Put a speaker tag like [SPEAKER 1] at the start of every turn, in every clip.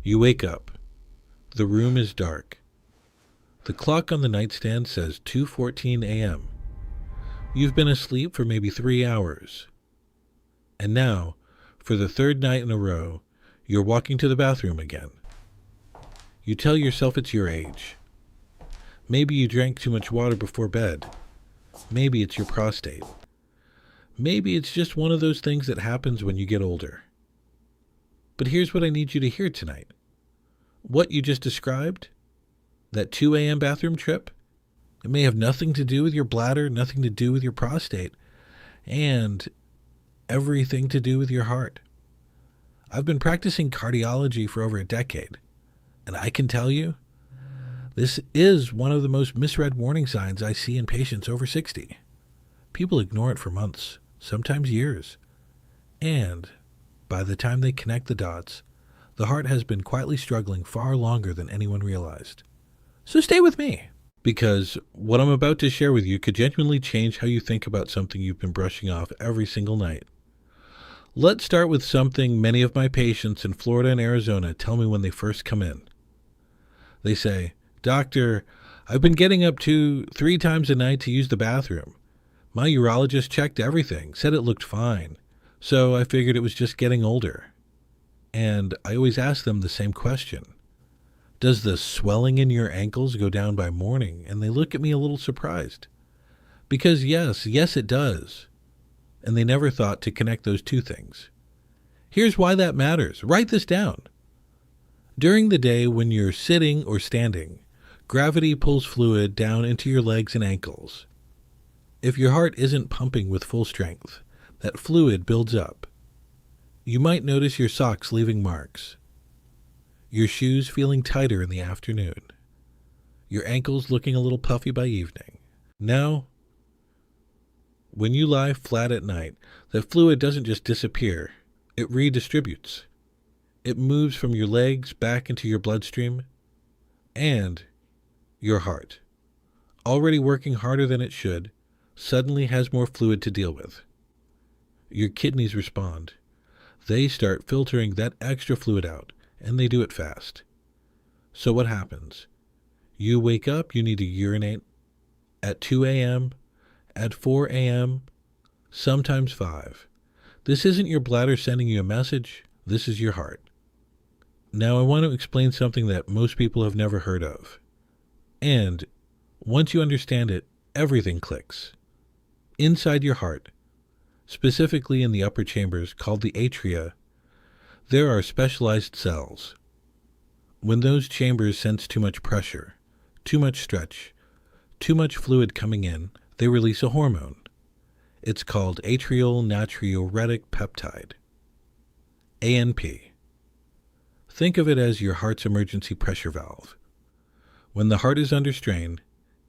[SPEAKER 1] You wake up. The room is dark. The clock on the nightstand says 2:14 a.m. You've been asleep for maybe 3 hours. And now, for the third night in a row, you're walking to the bathroom again. You tell yourself it's your age. Maybe you drank too much water before bed. Maybe it's your prostate. Maybe it's just one of those things that happens when you get older. But here's what I need you to hear tonight. What you just described, that 2 a.m. bathroom trip, it may have nothing to do with your bladder, nothing to do with your prostate, and everything to do with your heart. I've been practicing cardiology for over a decade, and I can tell you, this is one of the most misread warning signs I see in patients over 60. People ignore it for months, sometimes years, and by the time they connect the dots, the heart has been quietly struggling far longer than anyone realized. So stay with me, because what I'm about to share with you could genuinely change how you think about something you've been brushing off every single night. Let's start with something many of my patients in Florida and Arizona tell me when they first come in. They say, "Doctor, I've been getting up 2-3 times a night to use the bathroom. My urologist checked everything, said it looked fine, so I figured it was just getting older." And I always ask them the same question. Does the swelling in your ankles go down by morning? And they look at me a little surprised. Because yes, it does. And they never thought to connect those two things. Here's why that matters. Write this down. During the day when you're sitting or standing, gravity pulls fluid down into your legs and ankles. If your heart isn't pumping with full strength, that fluid builds up. You might notice your socks leaving marks, your shoes feeling tighter in the afternoon, your ankles looking a little puffy by evening. Now, when you lie flat at night, that fluid doesn't just disappear, it redistributes. It moves from your legs back into your bloodstream and your heart, already working harder than it should, suddenly has more fluid to deal with. Your kidneys respond. They start filtering that extra fluid out, and they do it fast. So what happens? You wake up, you need to urinate at 2 a.m., at 4 a.m., sometimes 5. This isn't your bladder sending you a message. This is your heart. Now I want to explain something that most people have never heard of. And once you understand it, everything clicks. Inside your heart, specifically in the upper chambers called the atria, there are specialized cells. When those chambers sense too much pressure, too much stretch, too much fluid coming in, they release a hormone. It's called atrial natriuretic peptide, ANP. Think of it as your heart's emergency pressure valve. When the heart is under strain,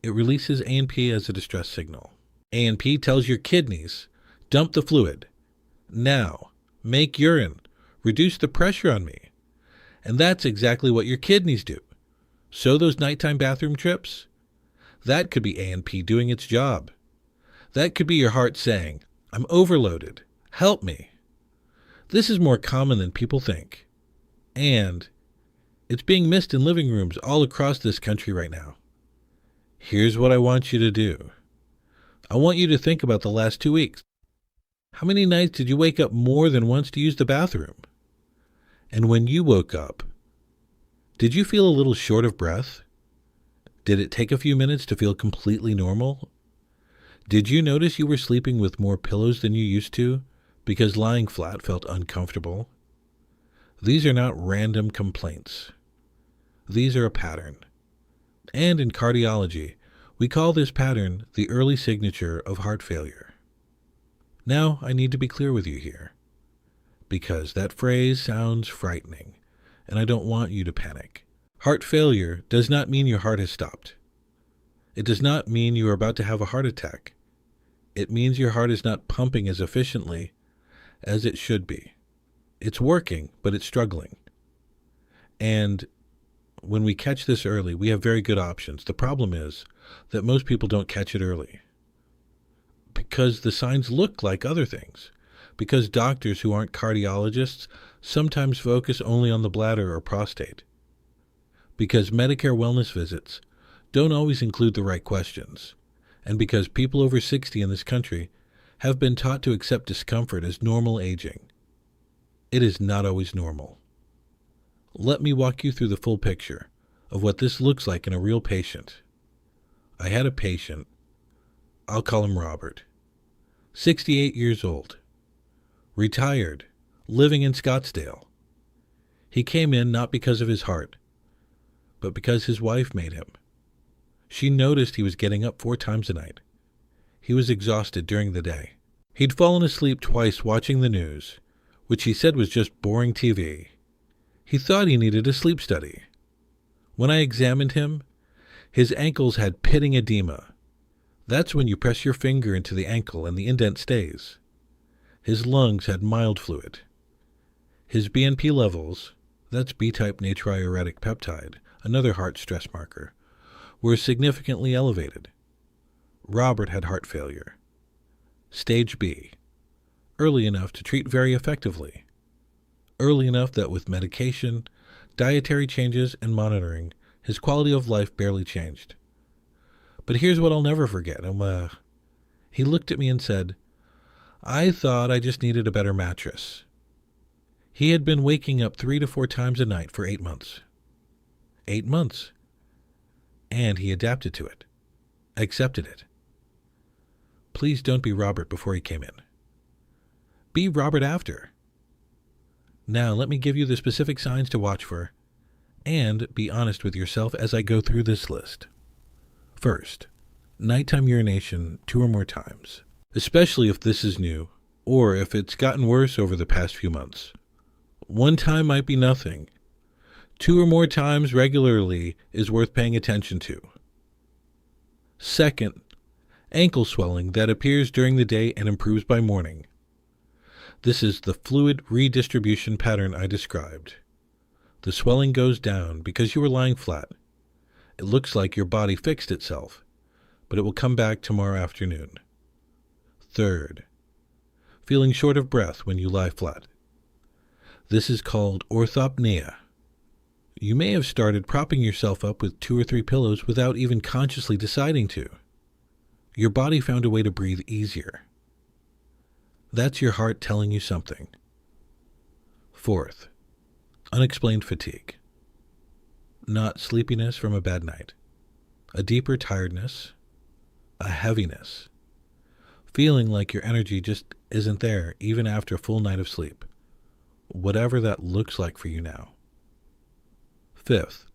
[SPEAKER 1] it releases ANP as a distress signal. ANP tells your kidneys, dump the fluid. Now, make urine. Reduce the pressure on me. And that's exactly what your kidneys do. So those nighttime bathroom trips? That could be ANP doing its job. That could be your heart saying, "I'm overloaded. Help me." This is more common than people think. And it's being missed in living rooms all across this country right now. Here's what I want you to do. I want you to think about the last 2 weeks. How many nights did you wake up more than once to use the bathroom? And when you woke up, did you feel a little short of breath? Did it take a few minutes to feel completely normal? Did you notice you were sleeping with more pillows than you used to because lying flat felt uncomfortable? These are not random complaints. These are a pattern. And in cardiology, we call this pattern the early signature of heart failure. Now, I need to be clear with you here, because that phrase sounds frightening, and I don't want you to panic. Heart failure does not mean your heart has stopped. It does not mean you are about to have a heart attack. It means your heart is not pumping as efficiently as it should be. It's working, but it's struggling. And when we catch this early, we have very good options. The problem is that most people don't catch it early because the signs look like other things. Because doctors who aren't cardiologists sometimes focus only on the bladder or prostate. Because Medicare wellness visits don't always include the right questions, and because people over 60 in this country have been taught to accept discomfort as normal aging. It is not always normal. Let me walk you through the full picture of what this looks like in a real patient. I had a patient, I'll call him Robert, 68 years old, retired, living in Scottsdale. He came in not because of his heart, but because his wife made him. She noticed he was getting up 4 times a night. He was exhausted during the day. He'd fallen asleep twice watching the news, which he said was just boring TV. He thought he needed a sleep study. When I examined him, his ankles had pitting edema. That's when you press your finger into the ankle and the indent stays. His lungs had mild fluid. His BNP levels, that's B-type natriuretic peptide, another heart stress marker, were significantly elevated. Robert had heart failure. Stage B, early enough to treat very effectively. Early enough that with medication, dietary changes, and monitoring, his quality of life barely changed. But here's what I'll never forget. He looked at me and said, "I thought I just needed a better mattress." He had been waking up 3 to 4 times a night for 8 months. 8 months. And he adapted to it. Accepted it. Please don't be Robert before he came in. Be Robert after. Now let me give you the specific signs to watch for, and be honest with yourself as I go through this list. First, nighttime urination 2 or more times, especially if this is new, or if it's gotten worse over the past few months. 1 time might be nothing. 2 or more times regularly is worth paying attention to. Second, ankle swelling that appears during the day and improves by morning. This is the fluid redistribution pattern I described. The swelling goes down because you were lying flat. It looks like your body fixed itself, but it will come back tomorrow afternoon. Third, feeling short of breath when you lie flat. This is called orthopnea. You may have started propping yourself up with 2 or 3 pillows without even consciously deciding to. Your body found a way to breathe easier. That's your heart telling you something. Fourth, unexplained fatigue. Not sleepiness from a bad night. A deeper tiredness, a heaviness. Feeling like your energy just isn't there even after a full night of sleep. Whatever that looks like for you now. Fifth,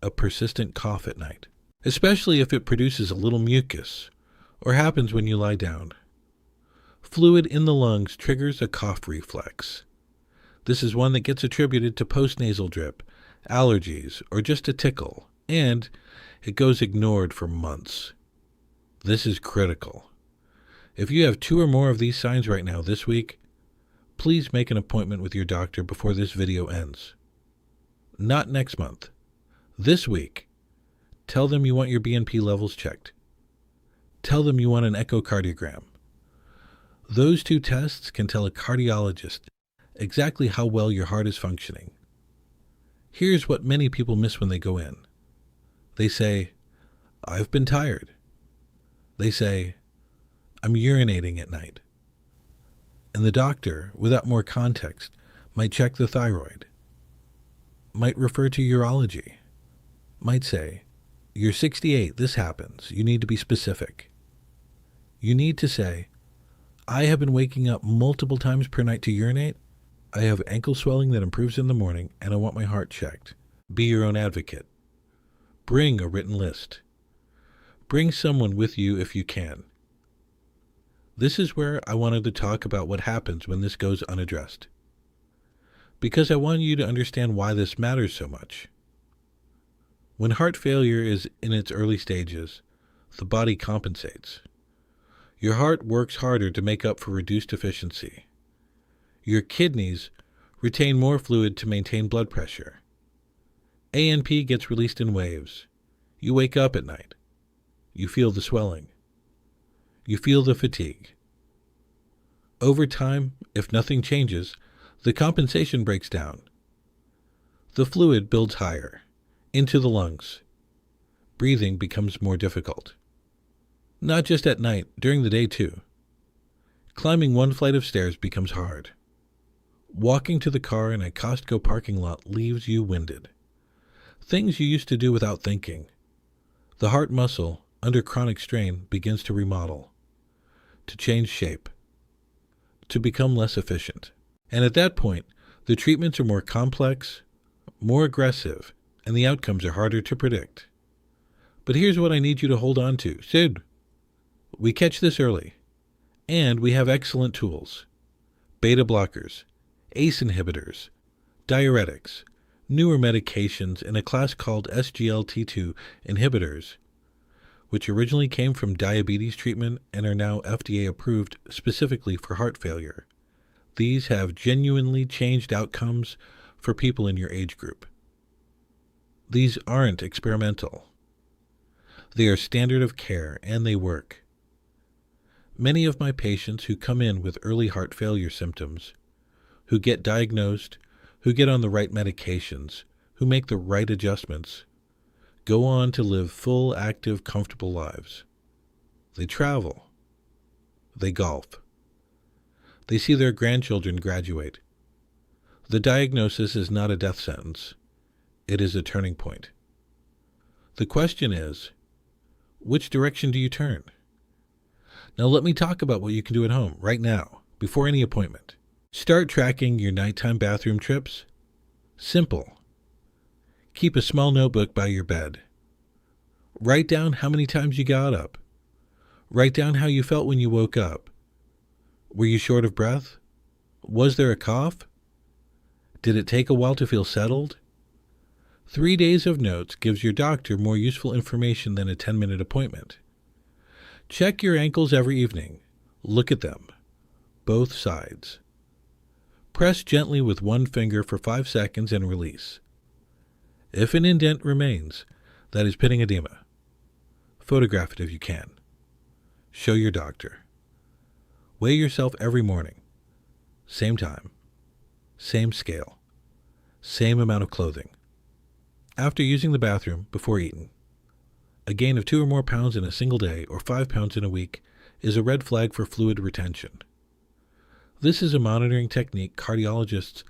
[SPEAKER 1] a persistent cough at night, especially if it produces a little mucus or happens when you lie down. Fluid in the lungs triggers a cough reflex. This is one that gets attributed to postnasal drip, allergies, or just a tickle, and it goes ignored for months. This is critical. If you have 2 or more of these signs right now this week, please make an appointment with your doctor before this video ends. Not next month. This week. Tell them you want your BNP levels checked. Tell them you want an echocardiogram. Those 2 tests can tell a cardiologist exactly how well your heart is functioning. Here's what many people miss when they go in. They say, "I've been tired." They say, "I'm urinating at night." And the doctor, without more context, might check the thyroid, might refer to urology, might say, "You're 68, this happens, you need to be specific." You need to say, "I have been waking up multiple times per night to urinate. I have ankle swelling that improves in the morning, and I want my heart checked." Be your own advocate. Bring a written list. Bring someone with you if you can. This is where I wanted to talk about what happens when this goes unaddressed, because I want you to understand why this matters so much. When heart failure is in its early stages, the body compensates. Your heart works harder to make up for reduced efficiency. Your kidneys retain more fluid to maintain blood pressure. ANP gets released in waves. You wake up at night. You feel the swelling. You feel the fatigue. Over time, if nothing changes, The compensation breaks down. The fluid builds higher, into the lungs. Breathing becomes more difficult. Not just at night, during the day too. Climbing one flight of stairs becomes hard. Walking to the car in a Costco parking lot leaves you winded. Things you used to do without thinking. The heart muscle, under chronic strain, begins to remodel, to change shape, to become less efficient. And at that point, the treatments are more complex, more aggressive, and the outcomes are harder to predict. But here's what I need you to hold on to. Sid, we catch this early, and we have excellent tools. Beta blockers, ACE inhibitors, diuretics, newer medications in a class called SGLT2 inhibitors, which originally came from diabetes treatment and are now FDA approved specifically for heart failure. These have genuinely changed outcomes for people in your age group. These aren't experimental. They are standard of care, and they work. Many of my patients who come in with early heart failure symptoms, who get diagnosed, who get on the right medications, who make the right adjustments, go on to live full, active, comfortable lives. They travel. They golf. They see their grandchildren graduate. The diagnosis is not a death sentence. It is a turning point. The question is, which direction do you turn? Now let me talk about what you can do at home right now, before any appointment. Start tracking your nighttime bathroom trips. Simple. Keep a small notebook by your bed. Write down how many times you got up. Write down how you felt when you woke up. Were you short of breath? Was there a cough? Did it take a while to feel settled? 3 days of notes gives your doctor more useful information than a 10-minute appointment. Check your ankles every evening. Look at them. Both sides. Press gently with one finger for 5 seconds and release. If an indent remains, that is pitting edema. Photograph it if you can. Show your doctor. Weigh yourself every morning. Same time. Same scale. Same amount of clothing. After using the bathroom, before eating. A gain of 2 or more pounds in a single day or 5 pounds in a week is a red flag for fluid retention. This is a monitoring technique cardiologists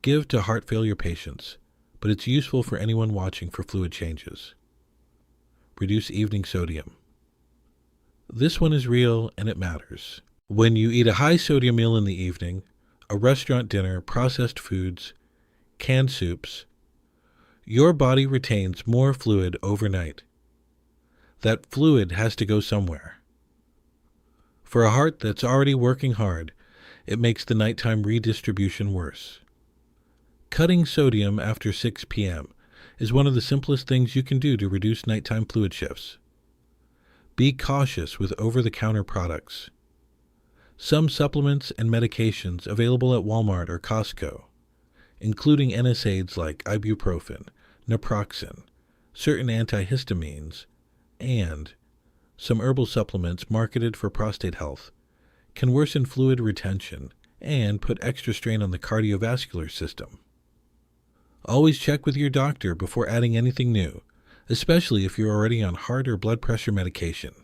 [SPEAKER 1] give to heart failure patients, but it's useful for anyone watching for fluid changes. Reduce evening sodium. This one is real and it matters. When you eat a high sodium meal in the evening, a restaurant dinner, processed foods, canned soups, your body retains more fluid overnight. That fluid has to go somewhere. For a heart that's already working hard, it makes the nighttime redistribution worse. Cutting sodium after 6 p.m. is one of the simplest things you can do to reduce nighttime fluid shifts. Be cautious with over-the-counter products. Some supplements and medications available at Walmart or Costco, including NSAIDs like ibuprofen, naproxen, certain antihistamines, and some herbal supplements marketed for prostate health, can worsen fluid retention and put extra strain on the cardiovascular system. Always check with your doctor before adding anything new, especially if you're already on heart or blood pressure medication.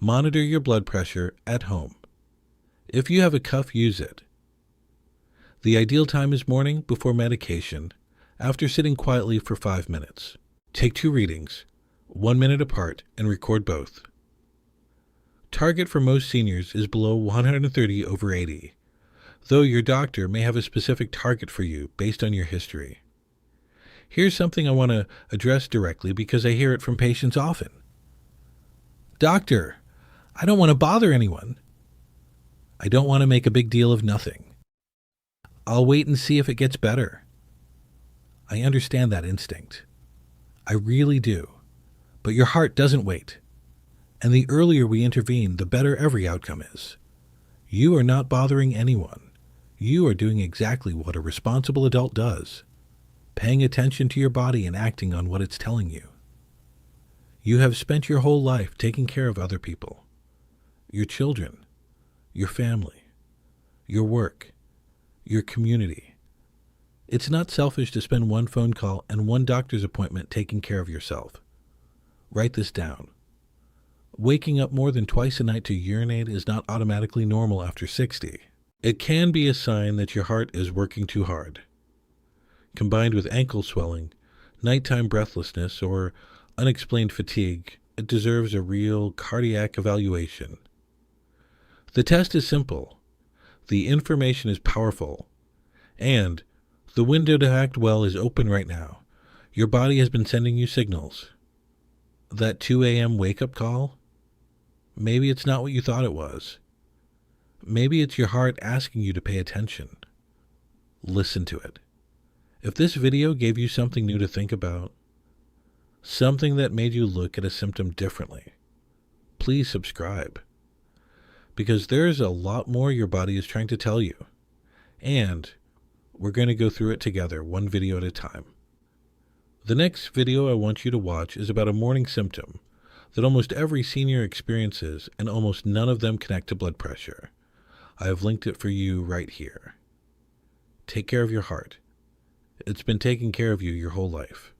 [SPEAKER 1] Monitor your blood pressure at home. If you have a cuff, use it. The ideal time is morning before medication, after sitting quietly for 5 minutes. Take 2 readings, 1 minute apart, and record both. Target for most seniors is below 130/80, though your doctor may have a specific target for you based on your history. Here's something I want to address directly because I hear it from patients often. Doctor, I don't want to bother anyone. I don't want to make a big deal of nothing. I'll wait and see if it gets better. I understand that instinct. I really do. But your heart doesn't wait. And the earlier we intervene, the better every outcome is. You are not bothering anyone. You are doing exactly what a responsible adult does, paying attention to your body and acting on what it's telling you. You have spent your whole life taking care of other people, your children, your family, your work, your community. It's not selfish to spend one phone call and one doctor's appointment taking care of yourself. Write this down. Waking up more than twice a night to urinate is not automatically normal after 60. It can be a sign that your heart is working too hard. Combined with ankle swelling, nighttime breathlessness, or unexplained fatigue, it deserves a real cardiac evaluation. The test is simple, the information is powerful, and the window to act well is open right now. Your body has been sending you signals. That 2 a.m. wake-up call? Maybe it's not what you thought it was. Maybe it's your heart asking you to pay attention. Listen to it. If this video gave you something new to think about, something that made you look at a symptom differently, please subscribe. Because there's a lot more your body is trying to tell you. And we're going to go through it together, one video at a time. The next video I want you to watch is about a morning symptom that almost every senior experiences, and almost none of them connect to blood pressure. I have linked it for you right here. Take care of your heart. It's been taking care of you your whole life.